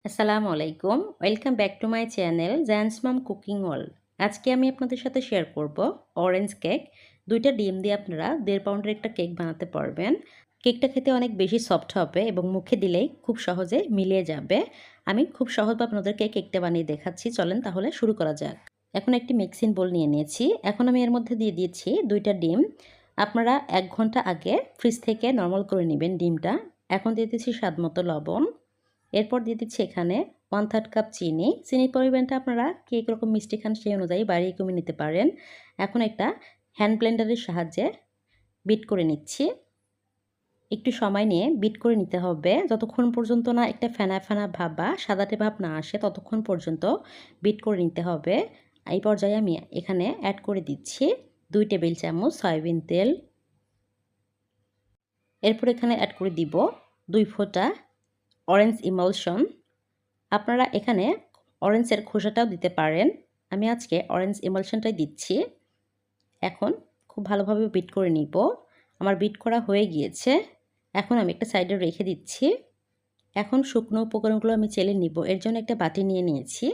আসসালামু আলাইকুম। Welcome back to my channel giants mom cooking world. আজকে আমি আপনাদের সাথে শেয়ার করব অরেঞ্জ কেক। ২টা ডিম দিয়ে আপনারা ১.৫ পাউন্ডের একটা কেক বানাতে পারবেন। কেকটা খেতে অনেক বেশি সফট হবে এবং মুখে দিলেই খুব সহজে মিলিয়ে যাবে। আমি খুব সহজভাবে আপনাদেরকে কেকটা বানিয়ে দেখাচ্ছি। চলেন তাহলে শুরু করা যাক। এখন একটি মিক্সিং বোল নিয়ে নিয়েছি। এখন আমি এর মধ্যে দিয়ে দিয়েছি ২টা ডিম। আপনারা ১ ঘন্টা আগে ফ্রিজ থেকে নরমাল করে নেবেন ডিমটা। এখন দিয়ে দিচ্ছি স্বাদমতো লবণ। এরপর দিয়ে দিচ্ছি এখানে 1/3 কাপ চিনি। চিনির পরিমাণটা আপনারা কে কীরকম মিষ্টি খান সেই অনুযায়ী বাড়িয়ে কমিয়ে নিতে পারেন। এখন একটা হ্যান্ড ব্লেন্ডারের সাহায্যে বিট করে নিচ্ছি। একটু সময় নিয়ে বিট করে নিতে হবে। যতক্ষণ পর্যন্ত না একটা ফেনা, ফেনা ভাব বা সাদাটে ভাব না আসে ততক্ষণ পর্যন্ত বিট করে নিতে হবে। এই পর্যায়ে আমি এখানে অ্যাড করে দিচ্ছি ২ টেবিল চামচ সয়াবিন তেল। এরপর এখানে অ্যাড করে দিব ২ ফোঁটা অরেঞ্জ ইমালশন। আপনারা এখানে অরেঞ্জের খোসাটাও দিতে পারেন। আমি আজকে অরেঞ্জ ইমালশনটাই দিচ্ছি। এখন খুব ভালোভাবে বিট করে নিব। আমার বিট করা হয়ে গিয়েছে। এখন আমি একটা সাইডে রেখে দিচ্ছি। এখন শুকনো উপকরণগুলো আমি চেলে নিব। এর জন্য একটা বাটি নিয়ে নিয়েছি।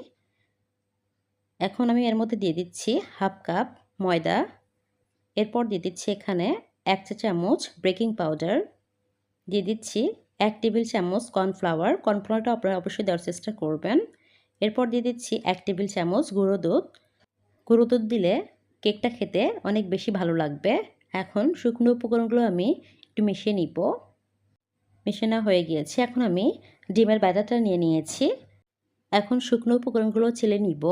এখন আমি এর মধ্যে দিয়ে দিচ্ছি 1/2 কাপ ময়দা। এরপর দিয়ে দিচ্ছি এখানে 1 চা চামচ বেকিং পাউডার। দিয়ে দিচ্ছি 1 টেবিল চামচ কর্নফ্লাওয়ার। কর্নফ্লাওয়ারটা আপনারা অবশ্যই দেওয়ার চেষ্টা করবেন। এরপর দিয়ে দিচ্ছি 1 টেবিল চামচ গুঁড়ো দুধ। গুঁড়ো দুধ দিলে কেকটা খেতে অনেক বেশি ভালো লাগবে। এখন শুকনো উপকরণগুলো আমি একটু মিশিয়ে নিব। মেশানো হয়ে গিয়েছে। এখন আমি ডিমের ব্যাটারটা নিয়ে নিয়েছি। এখন শুকনো উপকরণগুলো চেলে নিব।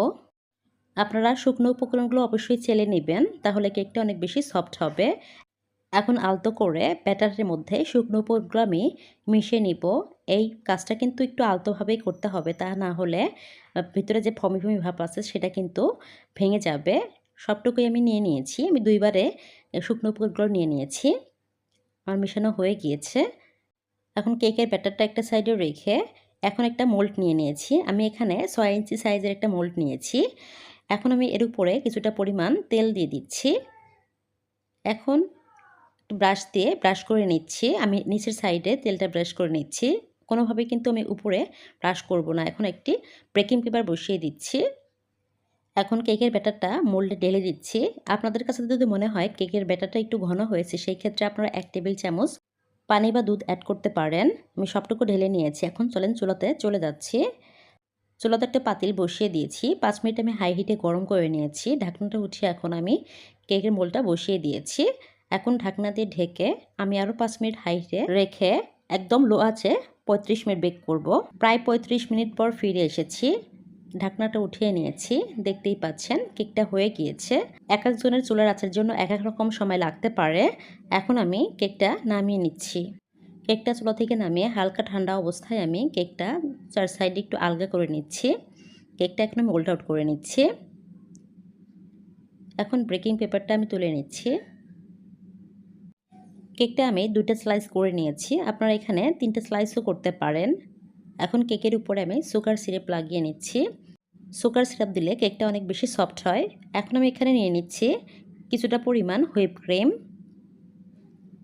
আপনারা শুকনো উপকরণগুলো অবশ্যই চেলে নেবেন, তাহলে কেকটা অনেক বেশি সফট হবে। এখন আলতো করে ব্যাটারের মধ্যে শুকনো উপকরণগুলো আমি মিশিয়ে নিব। এই কাজটা কিন্তু একটু আলতোভাবেই করতে হবে, তা না হলে ভিতরে যে ফমি ফমি ভাব আছে সেটা কিন্তু ভেঙে যাবে। সবটুকুই আমি নিয়ে নিয়েছি। আমি ২ বারে শুকনো উপকরণগুলো নিয়ে নিয়েছি। আমার মেশানো হয়ে গিয়েছে। এখন কেকের ব্যাটারটা একটা সাইডে রেখে এখন একটা মোল্ড নিয়ে নিয়েছি। আমি এখানে ৬ ইঞ্চি সাইজের একটা মোল্ড নিয়েছি। এখন আমি এর উপরে কিছুটা পরিমাণ তেল দিয়ে দিচ্ছি। এখন ব্রাশ দিয়ে ব্রাশ করে নিচ্ছি। আমি নিচের সাইডে তেলটা ব্রাশ করে নিচ্ছি। কোনোভাবেই কিন্তু আমি উপরে ব্রাশ করব না। এখন একটি বেকিং পেপার বসিয়ে দিচ্ছি। এখন কেকের ব্যাটারটা মোল্ডে ঢেলে দিচ্ছি। আপনাদের কাছে যদি মনে হয় কেকের ব্যাটারটা একটু ঘন হয়েছে, সেই ক্ষেত্রে আপনারা 1 টেবিল চামচ পানি বা দুধ অ্যাড করতে পারেন। আমি সবটুকু ঢেলে নিয়েছি। এখন চলেন চুলাতে চলে যাচ্ছি। চুলাতে একটা পাতিল বসিয়ে দিয়েছি। ৫ মিনিট আমি হাই হিটে গরম করে নিয়েছি। ঢাকনাটা উঠিয়ে এখন আমি কেকের মোল্ডটা বসিয়ে দিয়েছি। এখন ঢাকনা দিয়ে ঢেকে আমি আরও ৫ মিনিট হাই হিটে রেখে একদম লো আঁচে ৩৫ মিনিট বেক করব। প্রায় ৩৫ মিনিট পর ফিরে এসেছি। ঢাকনাটা উঠিয়ে নিয়েছি। দেখতেই পাচ্ছেন কেকটা হয়ে গিয়েছে। এক একজনের চুলার আঁচের জন্য এক এক রকম সময় লাগতে পারে। এখন আমি কেকটা নামিয়ে নিচ্ছি। কেকটা চুলা থেকে নামিয়ে হালকা ঠান্ডা অবস্থায় আমি কেকটা ৪ সাইডে একটু আলগা করে নিচ্ছি। কেকটা এখন আমি মোল্ড আউট করে নিচ্ছি। এখন বেকিং পেপারটা আমি তুলে নিচ্ছি। কেকটা আমি ২টা স্লাইস করে নিয়েছি। আপনারা এখানে ৩টা স্লাইসও করতে পারেন। এখন কেকের উপরে আমি সুগার সিরাপ লাগিয়ে নিচ্ছি। সুগার সিরাপ দিলে কেকটা অনেক বেশি সফট হয়। এখন আমি এখানে নিয়ে নিচ্ছি কিছুটা পরিমাণ হুইপ ক্রিম।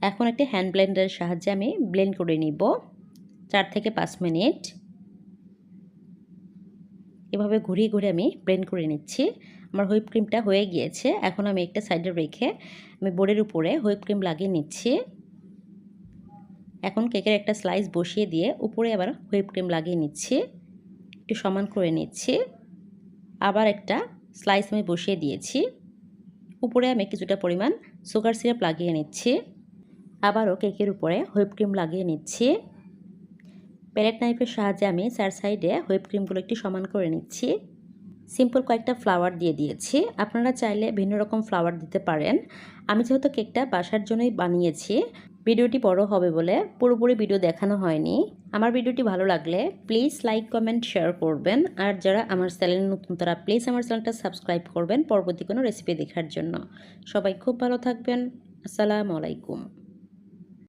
এখন একটি হ্যান্ড ব্লেন্ডারের সাহায্যে আমি ব্লেন্ড করে নিব ৪ থেকে ৫ মিনিট। এভাবে ঘুরিয়ে ঘুরিয়ে আমি ব্লেন্ড করে নিচ্ছি। আমার হুইপ ক্রিমটা হয়ে গিয়েছে। এখন আমি একটা সাইডে রেখে আমি বোর্ডের উপরে হুইপ ক্রিম লাগিয়ে নিচ্ছি। এখন কেকের একটা স্লাইস বসিয়ে দিয়ে উপরে আবার হুইপ ক্রিম লাগিয়ে নিচ্ছি। একটু সমান করে নিচ্ছি। আবার একটা স্লাইস আমি বসিয়ে দিয়েছি। উপরে আমি কিছুটা পরিমাণ সুগার সিরাপ লাগিয়ে নিচ্ছি। আবারও কেকের উপরে হুইপ ক্রিম লাগিয়ে নিচ্ছি। প্যালেট নাইফের সাহায্যে আমি ৪ সাইডে হুইপ ক্রিমগুলো একটু সমান করে নিচ্ছি। সিম্পল কয়েকটা ফ্লাওয়ার দিয়ে দিয়েছি। আপনারা চাইলে ভিন্ন রকম ফ্লাওয়ার দিতে পারেন। আমি যেহেতু কেকটা বাসার জন্যই বানিয়েছি, ভিডিওটি বড় হবে বলে পুরোপুরি ভিডিও দেখানো হয়নি। আমার ভিডিওটি ভালো লাগলে প্লিজ লাইক, কমেন্ট, শেয়ার করবেন। আর যারা আমার চ্যানেলে নতুন তারা প্লিজ আমার চ্যানেলটা সাবস্ক্রাইব করবেন পরবর্তী কোনো রেসিপি দেখার জন্য। সবাই খুব ভালো থাকবেন। আসসালামু আলাইকুম।